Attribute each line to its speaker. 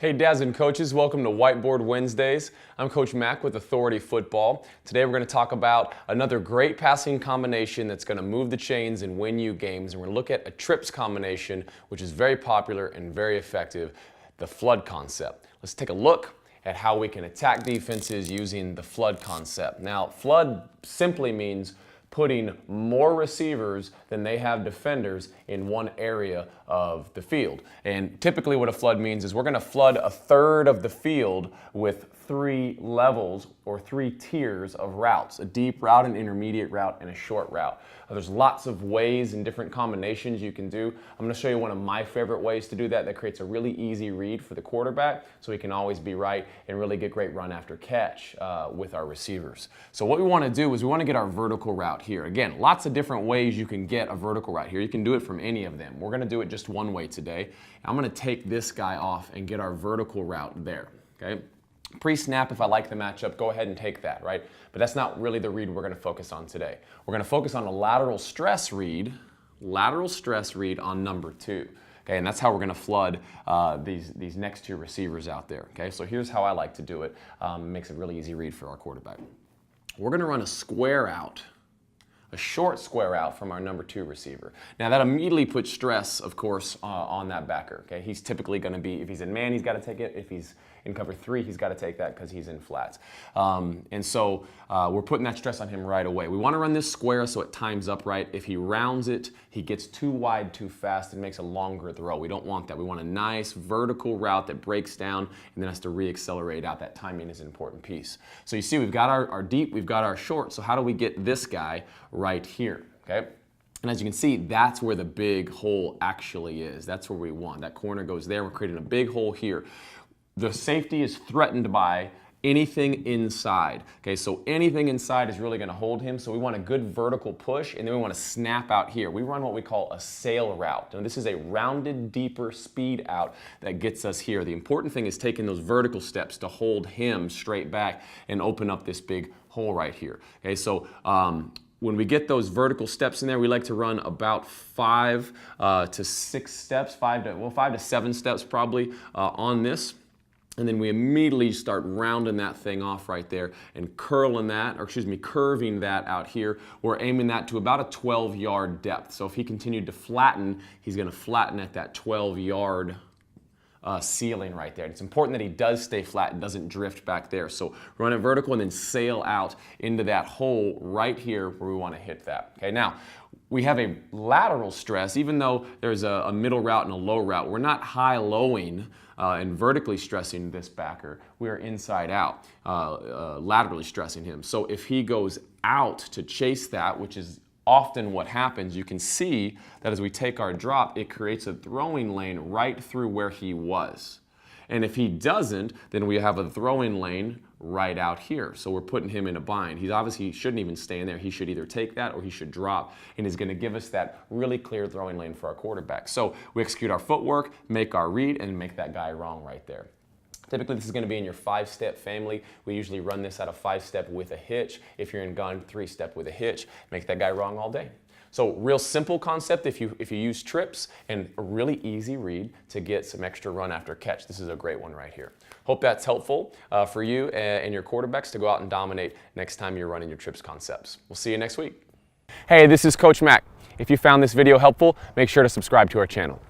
Speaker 1: Hey dads and coaches, welcome to Whiteboard Wednesdays. I'm Coach Mac with Authority Football. Today we're going to talk about another great passing combination that's going to move the chains and win you games. And we're going to look at a trips combination, which is very popular and very effective, the flood concept. Let's take a look at how we can attack defenses using the flood concept. Now, flood simply means putting more receivers than they have defenders in one area of the field. And typically what a flood means is we're going to flood a third of the field with 3 levels or 3 tiers of routes: a deep route, an intermediate route, and a short route. There's lots of ways and different combinations you can do. I'm going to show you one of my favorite ways to do that creates a really easy read for the quarterback so he can always be right and really get great run after catch with our receivers. So what we want to do is we want to get our vertical route here. Again, lots of different ways you can get a vertical route here. You can do it from any of them. We're going to do it just one way today. I'm going to take this guy off and get our vertical route there. Okay. Pre-snap, if I like the matchup, go ahead and take that, right? But that's not really the read we're going to focus on today. We're going to focus on a lateral stress read on number 2. Okay, and that's how we're going to flood these next 2 receivers out there. Okay, so here's how I like to do it. Makes a really easy read for our quarterback. We're going to run a square out, a short square out from our number 2 receiver. Now that immediately puts stress, of course, on that backer. Okay, he's typically going to be, if he's in man, he's got to take it. If he's in cover 3, he's got to take that because he's in flats. And so we're putting that stress on him right away. We want to run this square so it times up right. If he rounds it, he gets too wide too fast and makes a longer throw. We don't want that. We want a nice vertical route that breaks down and then has to re-accelerate out. That timing is an important piece. So you see we've got our deep, we've got our short. So how do we get this guy right here? Okay. And as you can see, that's where the big hole actually is. That's where we want. That corner goes there. We're creating a big hole here. The safety is threatened by anything inside. Okay, so anything inside is really going to hold him. So we want a good vertical push, and then we want to snap out here. We run what we call a sail route. And this is a rounded, deeper speed out that gets us here. The important thing is taking those vertical steps to hold him straight back and open up this big hole right here. Okay, so when we get those vertical steps in there, we like to run about 5 to 6 steps, 5 to 7 steps probably on this. And then we immediately start rounding that thing off right there and curving that out here. We're aiming that to about a 12-yard depth. So if he continued to flatten, he's going to flatten at that 12-yard ceiling right there. And it's important that he does stay flat and doesn't drift back there. So run it vertical and then sail out into that hole right here where we want to hit that. Okay, now we have a lateral stress. Even though there's a middle route and a low route, we're not high-lowing and vertically stressing this backer. We are inside out, laterally stressing him. So if he goes out to chase that, which is often what happens, you can see that as we take our drop, it creates a throwing lane right through where he was. And if he doesn't, then we have a throwing lane right out here. So we're putting him in a bind. He obviously shouldn't even stay in there. He should either take that or he should drop, and he's going to give us that really clear throwing lane for our quarterback. So we execute our footwork, make our read, and make that guy wrong right there. Typically, this is going to be in your 5-step family. We usually run this out of 5-step with a hitch. If you're in gun, 3-step with a hitch. Make that guy wrong all day. So real simple concept if you use trips, and a really easy read to get some extra run after catch. This is a great one right here. Hope that's helpful for you and your quarterbacks to go out and dominate next time you're running your trips concepts. We'll see you next week. Hey, this is Coach Mac. If you found this video helpful, make sure to subscribe to our channel.